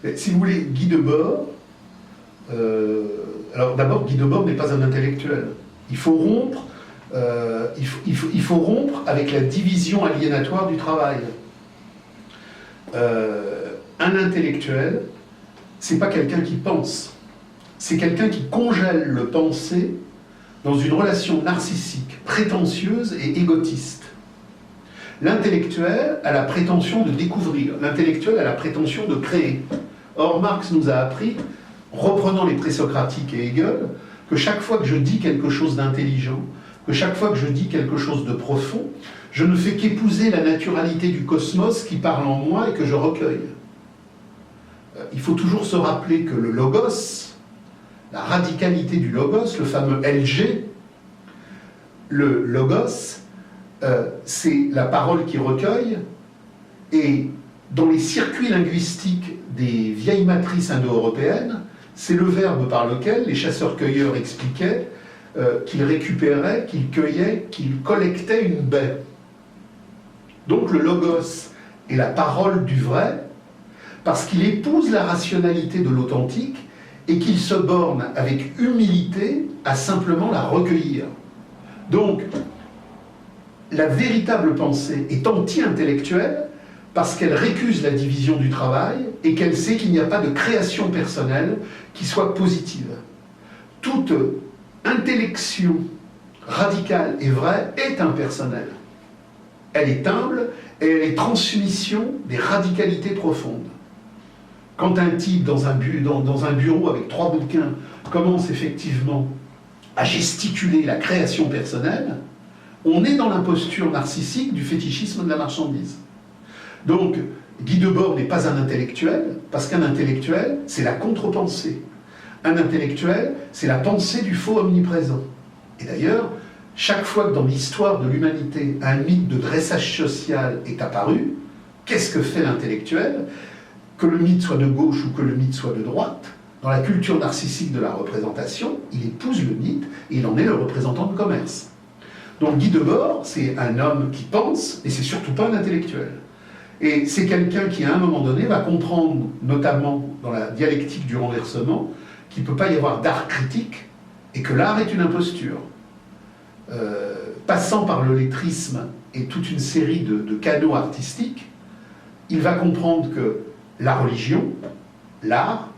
Mais, si vous voulez, Guy Debord, alors d'abord, Guy Debord n'est pas un intellectuel. Il faut rompre, il faut rompre avec la division aliénatoire du travail. Un intellectuel, c'est pas quelqu'un qui pense, c'est quelqu'un qui congèle le penser dans une relation narcissique, prétentieuse et égotiste. L'intellectuel a la prétention de découvrir, l'intellectuel a la prétention de créer. Or, Marx nous a appris, reprenant les présocratiques et Hegel, que chaque fois que je dis quelque chose d'intelligent, que chaque fois que je dis quelque chose de profond, je ne fais qu'épouser la naturalité du cosmos qui parle en moi et que je recueille. Il faut toujours se rappeler que le logos, la radicalité du logos, le fameux LG, le logos, c'est la parole qui recueille, et dans les circuits linguistiques des vieilles matrices indo-européennes, c'est le verbe par lequel les chasseurs-cueilleurs expliquaient qu'ils récupéraient, qu'ils cueillaient, qu'ils collectaient une baie. Donc le logos est la parole du vrai, parce qu'il épouse la rationalité de l'authentique et qu'il se borne avec humilité à simplement la recueillir. Donc, la véritable pensée est anti-intellectuelle parce qu'elle récuse la division du travail et qu'elle sait qu'il n'y a pas de création personnelle qui soit positive. Toute intellection radicale et vraie est impersonnelle. Elle est humble et elle est transmission des radicalités profondes. Quand un type dans un bureau avec 3 bouquins commence effectivement à gesticuler la création personnelle, on est dans l'imposture narcissique du fétichisme de la marchandise. Donc, Guy Debord n'est pas un intellectuel, parce qu'un intellectuel, c'est la contre-pensée. Un intellectuel, c'est la pensée du faux omniprésent. Et d'ailleurs, chaque fois que dans l'histoire de l'humanité, un mythe de dressage social est apparu, qu'est-ce que fait l'intellectuel ? Que le mythe soit de gauche ou que le mythe soit de droite, dans la culture narcissique de la représentation, il épouse le mythe et il en est le représentant de commerce. Donc Guy Debord, c'est un homme qui pense, et c'est surtout pas un intellectuel. Et c'est quelqu'un qui, à un moment donné, va comprendre, notamment dans la dialectique du renversement, qu'il ne peut pas y avoir d'art critique, et que l'art est une imposture. Passant par le lettrisme et toute une série de canaux artistiques, il va comprendre que la religion, l'art,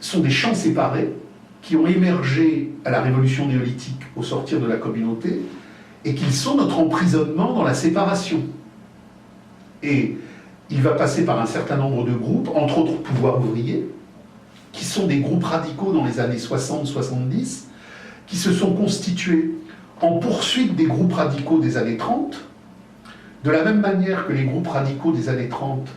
sont des champs séparés qui ont émergé à la révolution néolithique au sortir de la communauté et qu'ils sont notre emprisonnement dans la séparation. Et il va passer par un certain nombre de groupes, entre autres Pouvoir ouvrier, qui sont des groupes radicaux dans les années 60-70, qui se sont constitués en poursuite des groupes radicaux des années 30, de la même manière que les groupes radicaux des années 30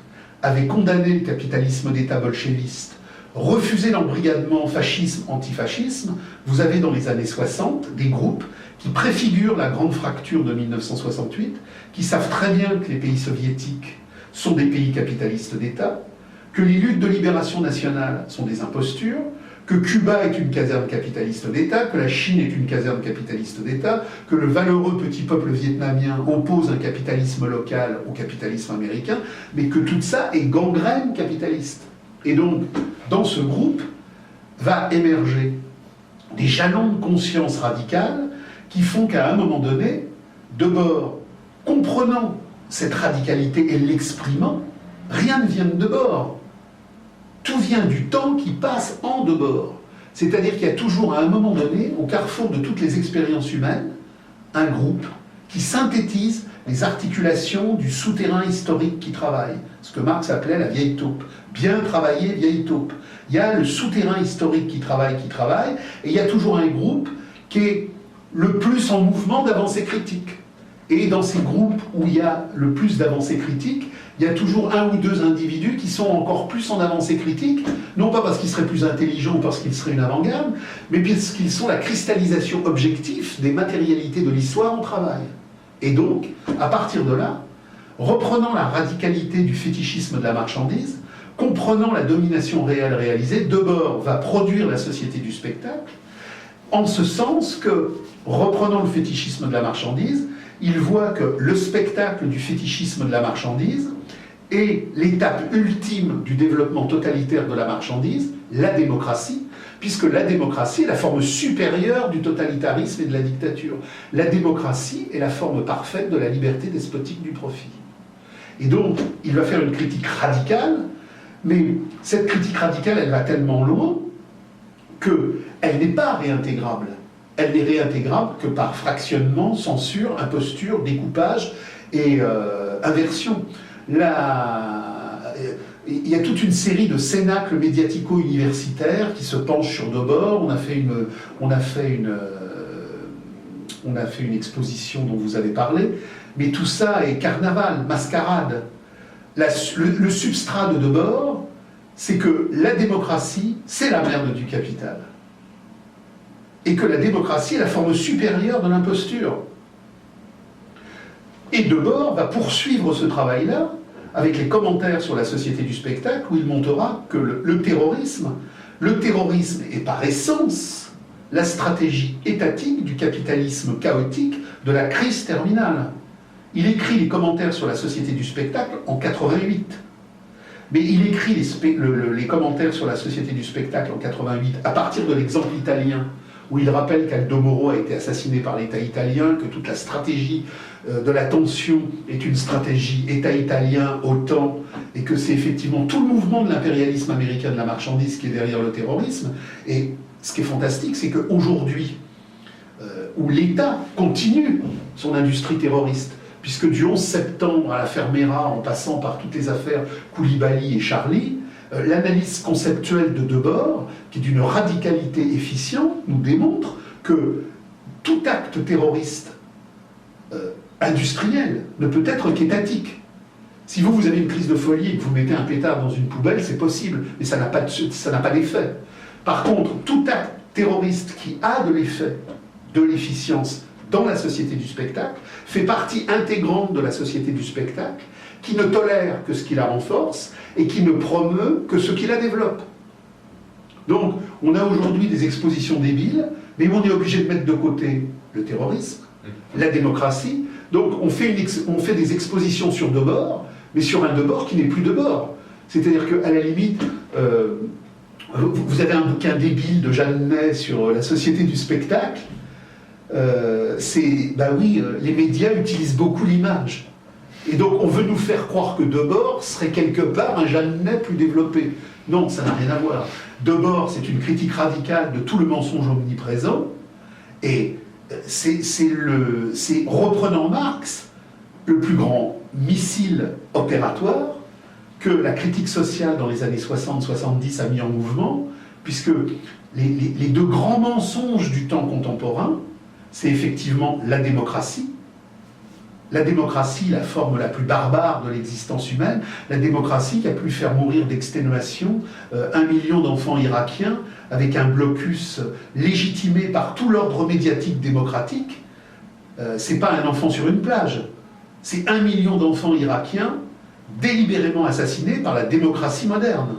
avaient condamné le capitalisme d'État bolchéviste, refusé l'embrigadement fascisme-antifascisme, vous avez dans les années 60 des groupes qui préfigurent la grande fracture de 1968, qui savent très bien que les pays soviétiques sont des pays capitalistes d'État, que les luttes de libération nationale sont des impostures, que Cuba est une caserne capitaliste d'État, que la Chine est une caserne capitaliste d'État, que le valeureux petit peuple vietnamien oppose un capitalisme local au capitalisme américain, mais que tout ça est gangrène capitaliste. Et donc, dans ce groupe, va émerger des jalons de conscience radicale qui font qu'à un moment donné, Debord, comprenant cette radicalité et l'exprimant, rien ne vient de Debord. Tout vient du temps qui passe en Debord. C'est-à-dire qu'il y a toujours, à un moment donné, au carrefour de toutes les expériences humaines, un groupe qui synthétise les articulations du souterrain historique qui travaille, ce que Marx appelait la vieille taupe. Bien travailler, vieille taupe. Il y a le souterrain historique qui travaille, et il y a toujours un groupe qui est le plus en mouvement d'avancée critique. Et dans ces groupes où il y a le plus d'avancée critique, il y a toujours un ou deux individus qui sont encore plus en avancée critique, non pas parce qu'ils seraient plus intelligents ou parce qu'ils seraient une avant-garde, mais parce qu'ils sont la cristallisation objective des matérialités de l'histoire en travail. Et donc, à partir de là, reprenant la radicalité du fétichisme de la marchandise, comprenant la domination réelle réalisée, Debord va produire la société du spectacle, en ce sens que, reprenant le fétichisme de la marchandise, il voit que le spectacle du fétichisme de la marchandise est l'étape ultime du développement totalitaire de la marchandise, la démocratie, puisque la démocratie est la forme supérieure du totalitarisme et de la dictature. La démocratie est la forme parfaite de la liberté despotique du profit. Et donc, il va faire une critique radicale, mais cette critique radicale, elle va tellement loin qu'elle n'est pas réintégrable. Elle n'est réintégrable que par fractionnement, censure, imposture, découpage et inversion. Il y a toute une série de cénacles médiatico-universitaires qui se penchent sur Debord. On a fait une exposition dont vous avez parlé, mais tout ça est carnaval, mascarade. Le substrat de Debord, c'est que la démocratie, c'est la merde du capital. Et que la démocratie est la forme supérieure de l'imposture. Et Debord va poursuivre ce travail-là avec les commentaires sur la société du spectacle, où il montrera que le terrorisme est par essence la stratégie étatique du capitalisme chaotique de la crise terminale. Il écrit les commentaires sur la société du spectacle en 88. Mais il écrit les commentaires sur la société du spectacle en 88 à partir de l'exemple italien, où il rappelle qu'Aldo Moro a été assassiné par l'État italien, que toute la stratégie de la tension est une stratégie État italien, OTAN, et que c'est effectivement tout le mouvement de l'impérialisme américain de la marchandise qui est derrière le terrorisme. Et ce qui est fantastique, c'est qu'aujourd'hui, où l'État continue son industrie terroriste, puisque du 11 septembre à l'affaire Mera, en passant par toutes les affaires Koulibaly et Charlie, l'analyse conceptuelle de Debord, qui est d'une radicalité efficiente, nous démontre que tout acte terroriste industriel ne peut être qu'étatique. Si vous avez une crise de folie et que vous mettez un pétard dans une poubelle, c'est possible, mais ça n'a pas d'effet. Par contre, tout acte terroriste qui a de l'effet, de l'efficience dans la société du spectacle, fait partie intégrante de la société du spectacle, qui ne tolère que ce qui la renforce et qui ne promeut que ce qui la développe. Donc, on a aujourd'hui des expositions débiles, mais on est obligé de mettre de côté le terrorisme, la démocratie. Donc, on fait des expositions sur Debord, mais sur un Debord qui n'est plus Debord. C'est-à-dire qu'à la limite, vous avez un bouquin débile de Jeannet sur la société du spectacle. Les médias utilisent beaucoup l'image. Et donc on veut nous faire croire que Debord serait quelque part un Jeannet plus développé. Non, ça n'a rien à voir. Debord, c'est une critique radicale de tout le mensonge omniprésent, et c'est reprenant Marx, le plus grand missile opératoire que la critique sociale dans les années 60-70 a mis en mouvement, puisque les deux grands mensonges du temps contemporain, c'est effectivement la démocratie, la forme la plus barbare de l'existence humaine, la démocratie qui a pu faire mourir d'exténuation 1 million d'enfants irakiens avec un blocus légitimé par tout l'ordre médiatique démocratique. C'est pas un enfant sur une plage, c'est 1 million d'enfants irakiens délibérément assassinés par la démocratie moderne.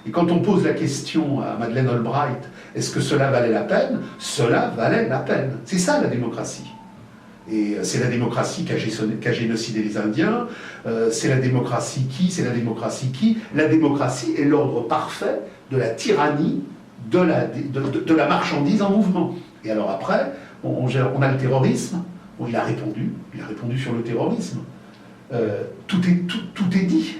Et quand on pose la question à Madeleine Albright, est-ce que cela valait la peine? Cela valait la peine. C'est ça la démocratie. Et c'est la démocratie qui a génocidé les Indiens, c'est la démocratie qui, La démocratie est l'ordre parfait de la tyrannie de la marchandise en mouvement. Et alors après, on a le terrorisme. Bon, il a répondu sur le terrorisme. Tout est dit.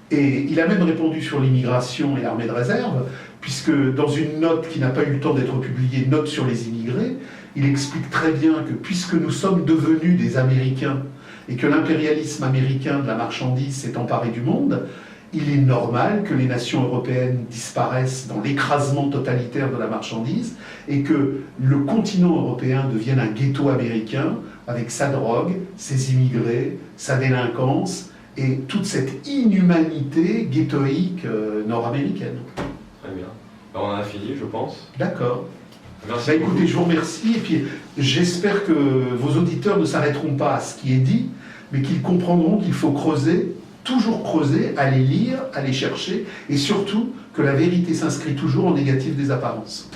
Et il a même répondu sur l'immigration et l'armée de réserve, puisque dans une note qui n'a pas eu le temps d'être publiée, note sur les immigrés, il explique très bien que puisque nous sommes devenus des Américains et que l'impérialisme américain de la marchandise s'est emparé du monde, il est normal que les nations européennes disparaissent dans l'écrasement totalitaire de la marchandise et que le continent européen devienne un ghetto américain avec sa drogue, ses immigrés, sa délinquance et toute cette inhumanité ghettoïque nord-américaine. Très bien. Alors on en a fini, je pense. D'accord. Merci. Écoutez, je vous remercie et puis j'espère que vos auditeurs ne s'arrêteront pas à ce qui est dit, mais qu'ils comprendront qu'il faut creuser, toujours creuser, aller lire, aller chercher, et surtout que la vérité s'inscrit toujours en négatif des apparences.